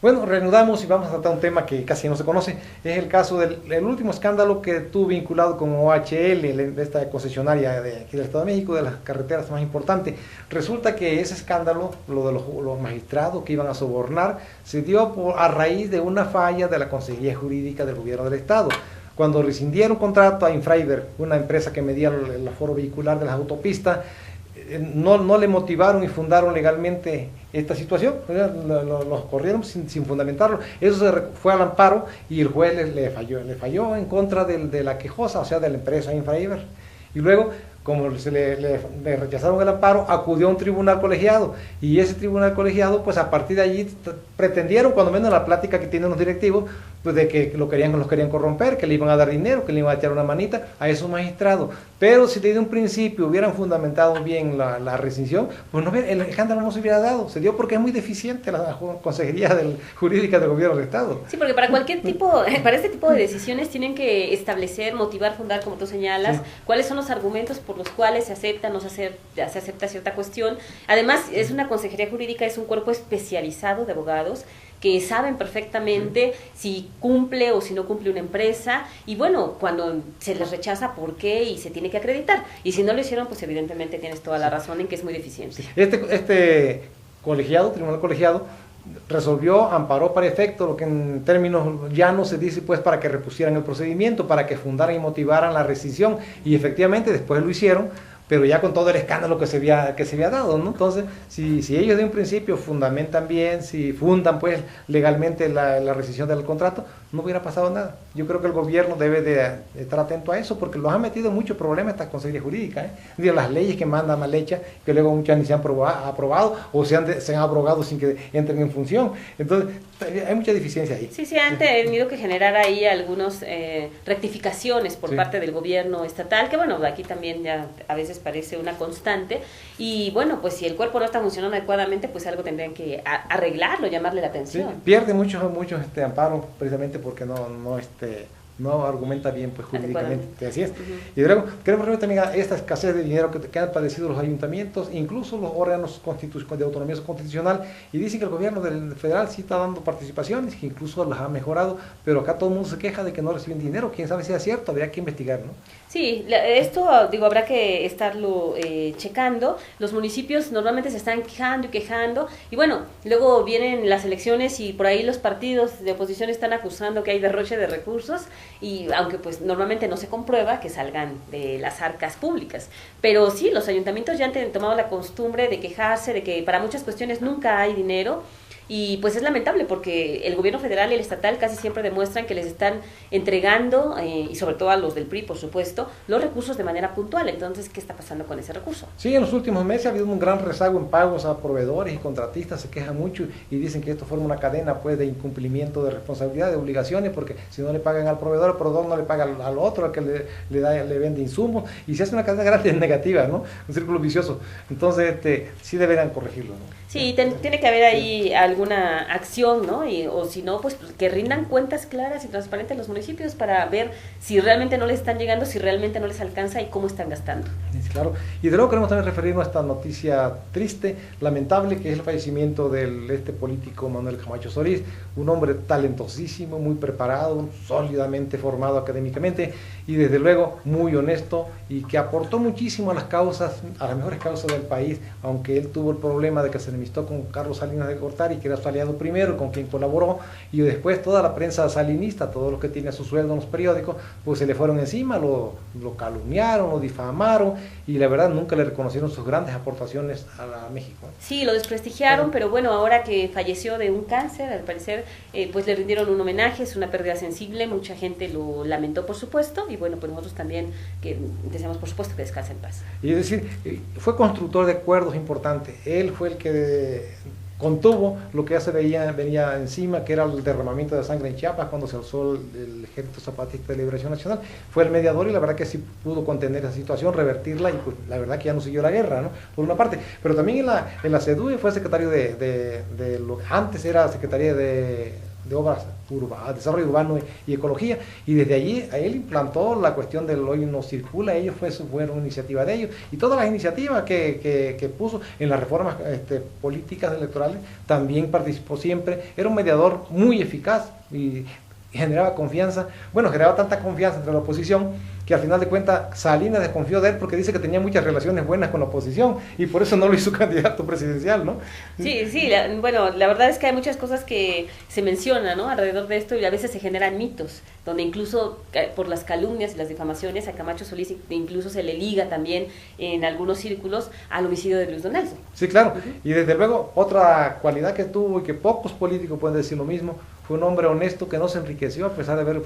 Bueno, reanudamos y vamos a tratar un tema que casi no se conoce. Es el caso del último escándalo que tuvo vinculado con OHL, esta concesionaria de aquí del Estado de México, de las carreteras más importantes. Resulta que ese escándalo, lo de los magistrados que iban a sobornar, se dio a raíz de una falla de la Consejería Jurídica del Gobierno del Estado. Cuando rescindieron contrato a Infraiver, una empresa que medía el aforo vehicular de las autopistas, no le motivaron y fundaron legalmente esta situación, los corrieron sin fundamentarlo. Eso fue al amparo y el juez le falló en contra de la quejosa, o sea, de la empresa Infraiver. Y luego, como le rechazaron el amparo, acudió a un tribunal colegiado, y ese tribunal colegiado, pues a partir de allí pretendieron, cuando menos la plática que tienen los directivos, pues de que los querían corromper, que le iban a dar dinero, que le iban a echar una manita a esos magistrados. Pero si desde un principio hubieran fundamentado bien la rescisión, pues el escándalo no se hubiera dado. Se dio porque es muy deficiente la Consejería Jurídica del Gobierno del Estado. Sí, porque para este tipo de decisiones tienen que establecer, motivar, fundar, como tú señalas, sí, cuáles son los argumentos por los cuales se acepta, no se acepta cierta cuestión. Además, es una Consejería Jurídica, es un cuerpo especializado de abogados que saben perfectamente si cumple o si no cumple una empresa, y bueno, cuando se les rechaza, ¿por qué? Y se tiene que acreditar, y si no lo hicieron, pues evidentemente tienes toda la razón en que es muy deficiente. Este tribunal colegiado, resolvió, amparó para efecto lo que en términos llanos se dice, pues, para que repusieran el procedimiento, para que fundaran y motivaran la rescisión, y efectivamente después lo hicieron, pero ya con todo el escándalo que se había dado, ¿no? Entonces, si ellos de un principio fundamentan bien, si fundan pues legalmente la rescisión del contrato, no hubiera pasado nada. Yo creo que el gobierno debe de estar atento a eso, porque los ha metido en muchos problemas esta Consejería Jurídica, de las leyes que mandan mal hechas, que luego muchas ni se han aprobado o se han abrogado sin que entren en función. Entonces, hay mucha deficiencia ahí. Sí, han tenido que generar ahí algunas rectificaciones por parte del gobierno estatal, que bueno, aquí también ya a veces parece una constante, y bueno, pues si el cuerpo no está funcionando adecuadamente, pues algo tendrían que arreglarlo, llamarle la atención. Sí, pierde muchos amparos precisamente porque no argumenta bien pues jurídicamente, así es. Y luego queremos referir también a esta escasez de dinero que han padecido los ayuntamientos, incluso los órganos de autonomía constitucional, y dicen que el gobierno del federal sí está dando participaciones, que incluso las ha mejorado, pero acá todo el mundo se queja de que no reciben dinero. Quién sabe si es cierto, habría que investigar, ¿no? Sí, esto habrá que estarlo checando. Los municipios normalmente se están quejando, y bueno, luego vienen las elecciones y por ahí los partidos de oposición están acusando que hay derroche de recursos, y aunque pues normalmente no se comprueba que salgan de las arcas públicas, pero sí, los ayuntamientos ya han tomado la costumbre de quejarse de que para muchas cuestiones nunca hay dinero. Y pues es lamentable porque el gobierno federal y el estatal casi siempre demuestran que les están entregando, y sobre todo a los del PRI, por supuesto, los recursos de manera puntual. Entonces, ¿qué está pasando con ese recurso? Sí, en los últimos meses ha habido un gran rezago en pagos a proveedores y contratistas, se quejan mucho y dicen que esto forma una cadena pues de incumplimiento de responsabilidad, de obligaciones, porque si no le pagan al proveedor, el proveedor no le paga al otro, al que le vende insumos, y se hace una cadena grande negativa, ¿no? Un círculo vicioso. Entonces, sí deberían corregirlo, ¿no? Sí, tiene que haber ahí alguna acción, ¿no? O si no, pues que rindan cuentas claras y transparentes a los municipios para ver si realmente no les están llegando, si realmente no les alcanza y cómo están gastando. Sí, claro. Y de luego queremos también referirnos a esta noticia triste, lamentable, que es el fallecimiento de este político Manuel Camacho Solís, un hombre talentosísimo, muy preparado, sólidamente formado académicamente y desde luego muy honesto, y que aportó muchísimo a las mejores causas del país, aunque él tuvo el problema de que se enemistó con Carlos Salinas de Gortari, que era su aliado primero, con quien colaboró, y después toda la prensa salinista, todos los que tienen su sueldo en los periódicos, pues se le fueron encima, lo calumniaron, lo difamaron, y la verdad nunca le reconocieron sus grandes aportaciones a México. Sí, lo desprestigiaron, pero bueno, ahora que falleció de un cáncer, al parecer, pues le rindieron un homenaje, es una pérdida sensible, mucha gente lo lamentó, por supuesto, y bueno, pues nosotros también que deseamos, por supuesto, que descanse en paz. Y es decir, fue constructor de acuerdos importantes, él fue el que contuvo lo que ya se venía encima, que era el derramamiento de sangre en Chiapas cuando se alzó el Ejército Zapatista de Liberación Nacional. Fue el mediador y la verdad que sí pudo contener esa situación, revertirla, y pues la verdad que ya no siguió la guerra, ¿no? Por una parte, pero también en la CEDUE fue secretario de lo que antes era Secretaría de de obras desarrollo urbano y ecología, y desde allí a él implantó la cuestión del hoy no circula, fueron iniciativa de ellos, y todas las iniciativas que puso en las reformas políticas electorales, también participó siempre, era un mediador muy eficaz y generaba confianza, generaba tanta confianza entre la oposición que al final de cuentas Salinas desconfió de él porque dice que tenía muchas relaciones buenas con la oposición y por eso no lo hizo candidato presidencial, ¿no? Sí, la verdad es que hay muchas cosas que se mencionan, ¿no?, alrededor de esto, y a veces se generan mitos, donde incluso por las calumnias y las difamaciones a Camacho Solís incluso se le liga también en algunos círculos al homicidio de Luis Donaldo. Sí, claro, y desde luego otra cualidad que tuvo y que pocos políticos pueden decir lo mismo, fue un hombre honesto que no se enriqueció a pesar de haber,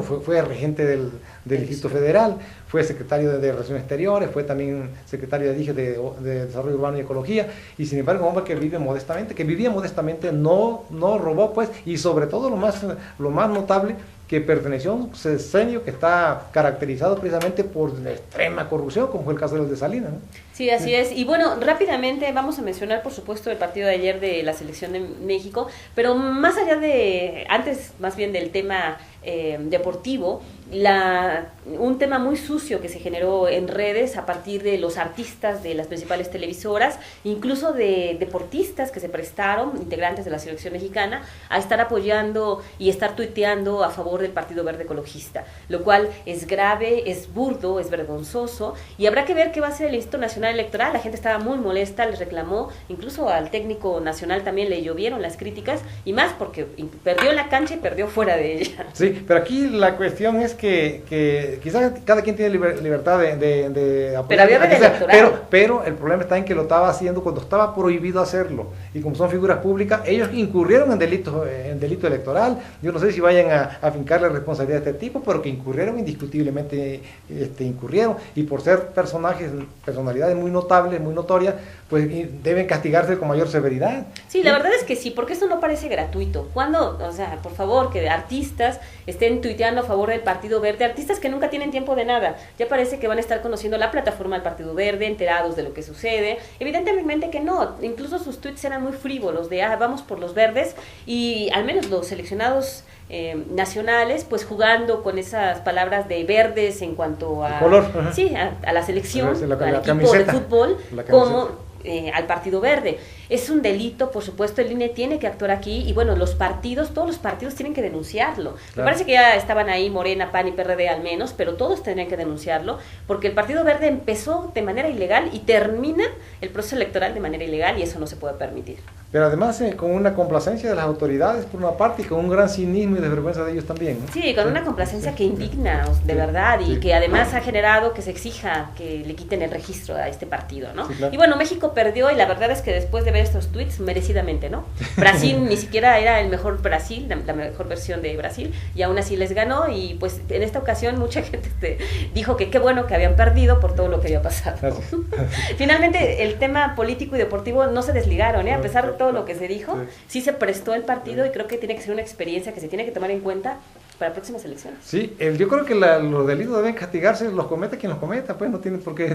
fue regente del Distrito Federal, fue secretario de Relaciones Exteriores, fue también secretario de Desarrollo Urbano y Ecología, y sin embargo un hombre que vivía modestamente, no robó, pues, y sobre todo lo más notable, que perteneció a un sexenio que está caracterizado precisamente por la extrema corrupción, como fue el caso de Salinas, ¿no? Sí, así es. Y bueno, rápidamente vamos a mencionar, por supuesto, el partido de ayer de la Selección de México, pero más allá antes más bien del tema deportivo, un tema muy sucio que se generó en redes a partir de los artistas de las principales televisoras, incluso de deportistas que se prestaron, integrantes de la selección mexicana, a estar apoyando y estar tuiteando a favor del Partido Verde Ecologista, lo cual es grave, es burdo, es vergonzoso, y habrá que ver qué va a hacer el Instituto Nacional Electoral. La gente estaba muy molesta, les reclamó, incluso al técnico nacional también le llovieron las críticas, y más porque perdió en la cancha y perdió fuera de ella. Sí, pero aquí la cuestión es que quizás cada quien tiene libertad de apoyar, pero había electoral. Pero el problema está en que lo estaba haciendo cuando estaba prohibido hacerlo, y como son figuras públicas, ellos incurrieron en delito electoral. Yo no sé si vayan a fincarle responsabilidad de este tipo, pero que incurrieron, indiscutiblemente incurrieron, y por ser personalidades muy notables, muy notorias, pues deben castigarse con mayor severidad. Sí, la verdad es que sí, porque esto no parece gratuito. Cuando, por favor, que artistas estén tuiteando a favor del Partido Verde, artistas que nunca tienen tiempo de nada, ya parece que van a estar conociendo la plataforma del Partido Verde, enterados de lo que sucede. Evidentemente que no, incluso sus tweets eran muy frívolos, de vamos por los verdes, y al menos los seleccionados nacionales, pues jugando con esas palabras de verdes en cuanto a color, sí, a la selección, al equipo camiseta, de fútbol, como al Partido Verde. Es un delito, por supuesto, el INE tiene que actuar aquí, y bueno, todos los partidos tienen que denunciarlo. Claro. Me parece que ya estaban ahí Morena, PAN y PRD al menos, pero todos tendrían que denunciarlo, porque el Partido Verde empezó de manera ilegal y termina el proceso electoral de manera ilegal, y eso no se puede permitir. Pero además con una complacencia de las autoridades por una parte, y con un gran cinismo y desvergüenza de ellos también, ¿no? Sí, con una complacencia que indigna, de verdad, y que además ha generado que se exija que le quiten el registro a este partido, ¿no? Sí, claro. Y bueno, México perdió, y la verdad es que después de ver estos tweets, merecidamente, ¿no? Brasil ni siquiera era el mejor Brasil, la mejor versión de Brasil, y aún así les ganó, y pues en esta ocasión mucha gente dijo que qué bueno que habían perdido por todo lo que había pasado. Finalmente, el tema político y deportivo no se desligaron, a pesar de todo lo que se dijo, sí se prestó el partido, y creo que tiene que ser una experiencia que se tiene que tomar en cuenta para próximas elecciones. Sí, yo creo que los delitos deben castigarse, los cometa quien los cometa, pues no tienen por qué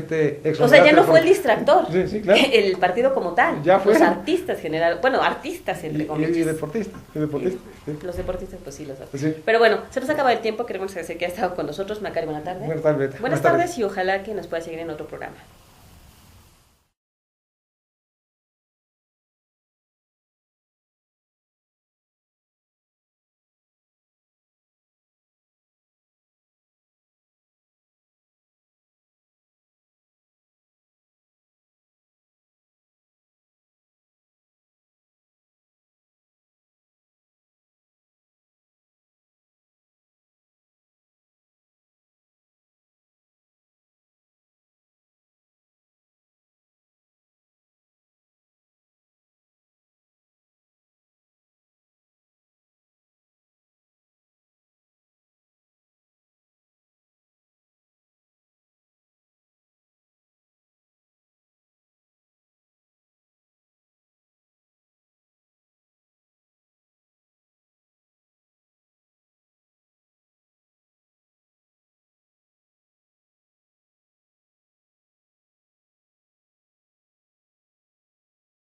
o sea, ya no fue el distractor, sí, claro. El partido como tal, ya fue. Los artistas general, artistas entre comillas. Y deportistas. Sí. Los deportistas, pues sí, los otros. Sí. Pero bueno, se nos acaba el tiempo, queremos agradecer que ha estado con nosotros. Macari, buenas tardes. Buenas tardes. Buenas tardes, y ojalá que nos pueda seguir en otro programa.